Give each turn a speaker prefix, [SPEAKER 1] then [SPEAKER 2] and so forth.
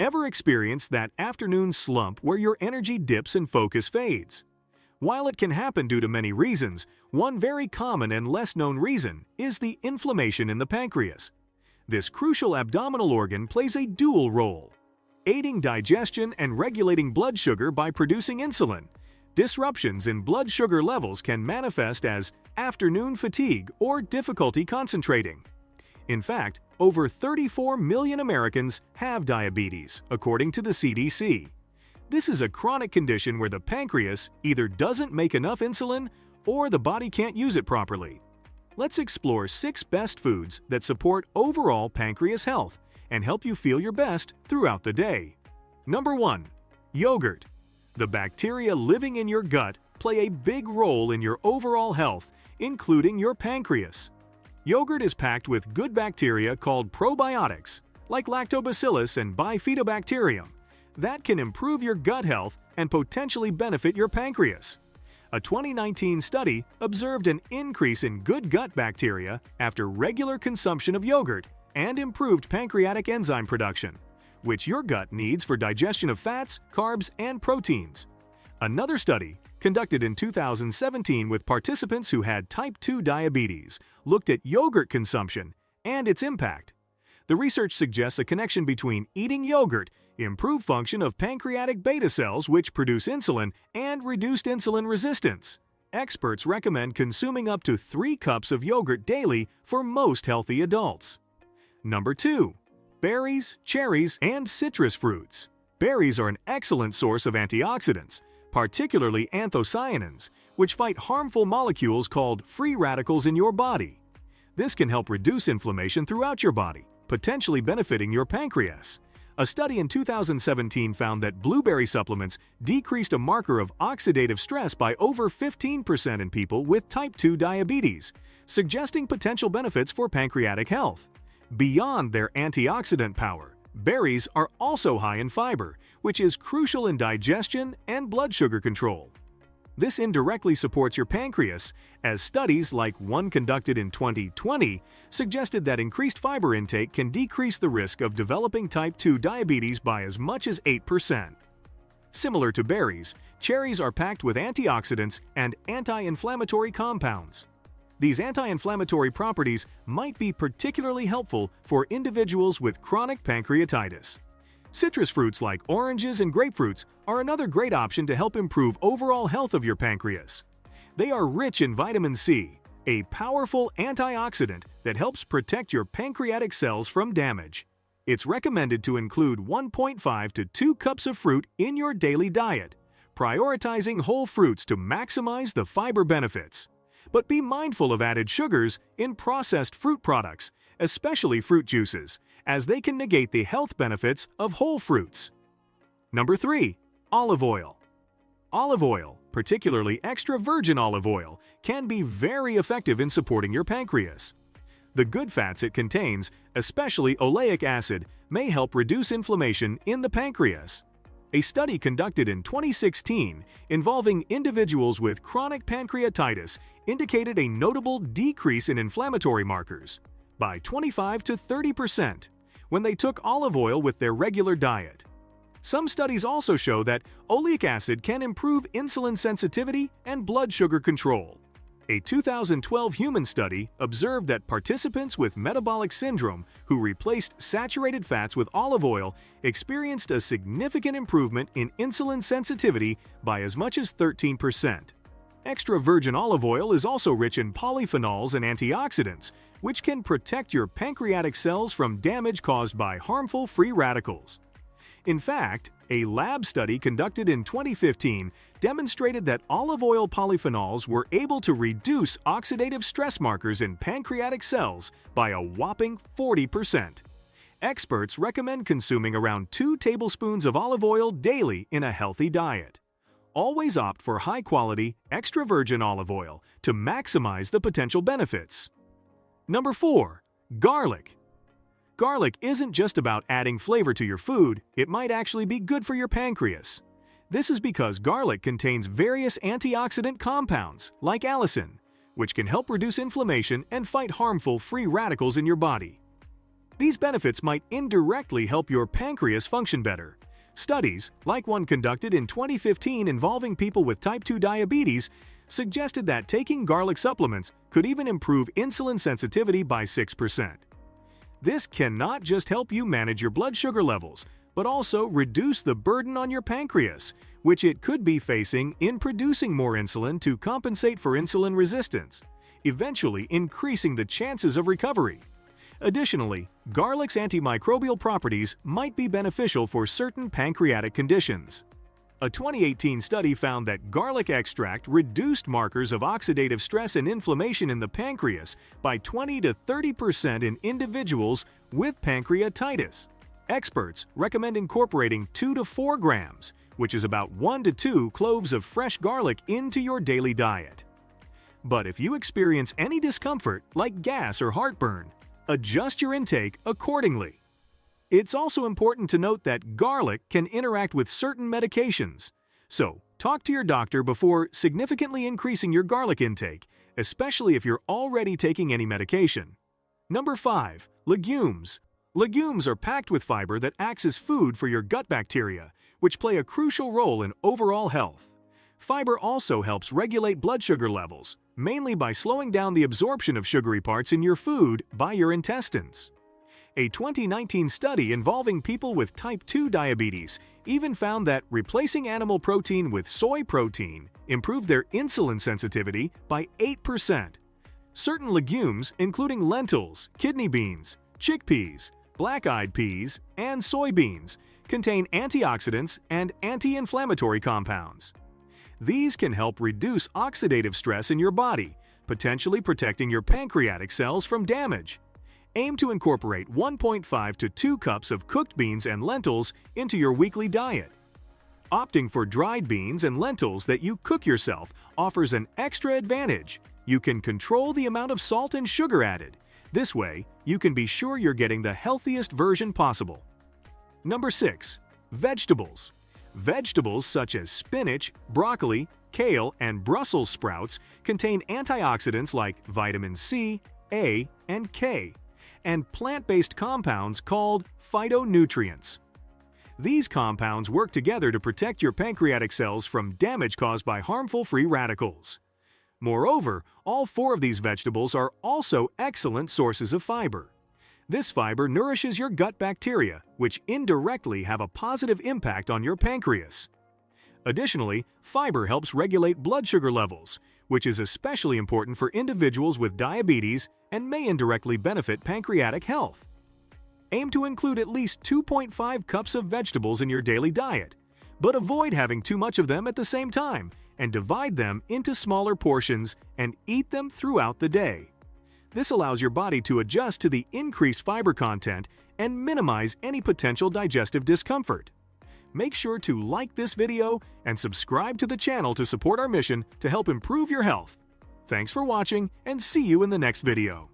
[SPEAKER 1] Ever experienced that afternoon slump where your energy dips and focus fades? While it can happen due to many reasons, one very common and less-known reason is the inflammation in the pancreas. This crucial abdominal organ plays a dual role, aiding digestion and regulating blood sugar by producing insulin. Disruptions in blood sugar levels can manifest as afternoon fatigue or difficulty concentrating. In fact, over 34 million Americans have diabetes, according to the CDC. This is a chronic condition where the pancreas either doesn't make enough insulin or the body can't use it properly. Let's explore 6 best foods that support overall pancreas health and help you feel your best throughout the day. Number 1. Yogurt. The bacteria living in your gut play a big role in your overall health, including your pancreas. Yogurt is packed with good bacteria called probiotics, like lactobacillus and bifidobacterium, that can improve your gut health and potentially benefit your pancreas. A 2019 study observed an increase in good gut bacteria after regular consumption of yogurt and improved pancreatic enzyme production, which your gut needs for digestion of fats, carbs, and proteins. Another study, conducted in 2017 with participants who had type 2 diabetes, looked at yogurt consumption and its impact. The research suggests a connection between eating yogurt, improved function of pancreatic beta cells which produce insulin, and reduced insulin resistance. Experts recommend consuming up to 3 cups of yogurt daily for most healthy adults. Number 2. Berries, cherries, and citrus fruits. Berries are an excellent source of antioxidants, particularly anthocyanins, which fight harmful molecules called free radicals in your body. This can help reduce inflammation throughout your body, potentially benefiting your pancreas. A study in 2017 found that blueberry supplements decreased a marker of oxidative stress by over 15% in people with type 2 diabetes, suggesting potential benefits for pancreatic health. Beyond their antioxidant power, berries are also high in fiber, which is crucial in digestion and blood sugar control. This indirectly supports your pancreas, as studies like one conducted in 2020 suggested that increased fiber intake can decrease the risk of developing type 2 diabetes by as much as 8%. Similar to berries, cherries are packed with antioxidants and anti-inflammatory compounds. These anti-inflammatory properties might be particularly helpful for individuals with chronic pancreatitis. Citrus fruits like oranges and grapefruits are another great option to help improve overall health of your pancreas. They are rich in vitamin C, a powerful antioxidant that helps protect your pancreatic cells from damage. It's recommended to include 1.5 to 2 cups of fruit in your daily diet, prioritizing whole fruits to maximize the fiber benefits. But be mindful of added sugars in processed fruit products, especially fruit juices, as they can negate the health benefits of whole fruits. Number 3. Olive oil. Olive oil, particularly extra virgin olive oil, can be very effective in supporting your pancreas. The good fats it contains, especially oleic acid, may help reduce inflammation in the pancreas. A study conducted in 2016 involving individuals with chronic pancreatitis indicated a notable decrease in inflammatory markers by 25 to 30% when they took olive oil with their regular diet. Some studies also show that oleic acid can improve insulin sensitivity and blood sugar control. A 2012 human study observed that participants with metabolic syndrome who replaced saturated fats with olive oil experienced a significant improvement in insulin sensitivity by as much as 13%. Extra virgin olive oil is also rich in polyphenols and antioxidants, which can protect your pancreatic cells from damage caused by harmful free radicals. In fact, a lab study conducted in 2015 demonstrated that olive oil polyphenols were able to reduce oxidative stress markers in pancreatic cells by a whopping 40%. Experts recommend consuming around 2 tablespoons of olive oil daily in a healthy diet. Always opt for high-quality, extra virgin olive oil to maximize the potential benefits. Number 4. Garlic. Garlic isn't just about adding flavor to your food, it might actually be good for your pancreas. This is because garlic contains various antioxidant compounds, like allicin, which can help reduce inflammation and fight harmful free radicals in your body. These benefits might indirectly help your pancreas function better. Studies, like one conducted in 2015 involving people with type 2 diabetes, suggested that taking garlic supplements could even improve insulin sensitivity by 6%. This can not just help you manage your blood sugar levels, but also reduce the burden on your pancreas, which it could be facing in producing more insulin to compensate for insulin resistance, eventually increasing the chances of recovery. Additionally, garlic's antimicrobial properties might be beneficial for certain pancreatic conditions. A 2018 study found that garlic extract reduced markers of oxidative stress and inflammation in the pancreas by 20 to 30% in individuals with pancreatitis. Experts recommend incorporating 2 to 4 grams, which is about 1 to 2 cloves of fresh garlic, into your daily diet. But if you experience any discomfort like gas or heartburn, adjust your intake accordingly. It's also important to note that garlic can interact with certain medications, so talk to your doctor before significantly increasing your garlic intake, especially if you're already taking any medication. Number 5. Legumes. Legumes are packed with fiber that acts as food for your gut bacteria, which play a crucial role in overall health. Fiber also helps regulate blood sugar levels, mainly by slowing down the absorption of sugary parts in your food by your intestines. A 2019 study involving people with type 2 diabetes even found that replacing animal protein with soy protein improved their insulin sensitivity by 8%. Certain legumes, including lentils, kidney beans, chickpeas, black-eyed peas, and soybeans, contain antioxidants and anti-inflammatory compounds. These can help reduce oxidative stress in your body, potentially protecting your pancreatic cells from damage. Aim to incorporate 1.5 to 2 cups of cooked beans and lentils into your weekly diet. Opting for dried beans and lentils that you cook yourself offers an extra advantage. You can control the amount of salt and sugar added. This way, you can be sure you're getting the healthiest version possible. Number 6. Vegetables. Vegetables such as spinach, broccoli, kale, and Brussels sprouts contain antioxidants like vitamin C, A, and K, and plant-based compounds called phytonutrients. These compounds work together to protect your pancreatic cells from damage caused by harmful free radicals. Moreover, all 4 of these vegetables are also excellent sources of fiber. This fiber nourishes your gut bacteria, which indirectly have a positive impact on your pancreas. Additionally, fiber helps regulate blood sugar levels, which is especially important for individuals with diabetes and may indirectly benefit pancreatic health. Aim to include at least 2.5 cups of vegetables in your daily diet, but avoid having too much of them at the same time, and divide them into smaller portions and eat them throughout the day. This allows your body to adjust to the increased fiber content and minimize any potential digestive discomfort. Make sure to like this video and subscribe to the channel to support our mission to help improve your health. Thanks for watching, and see you in the next video.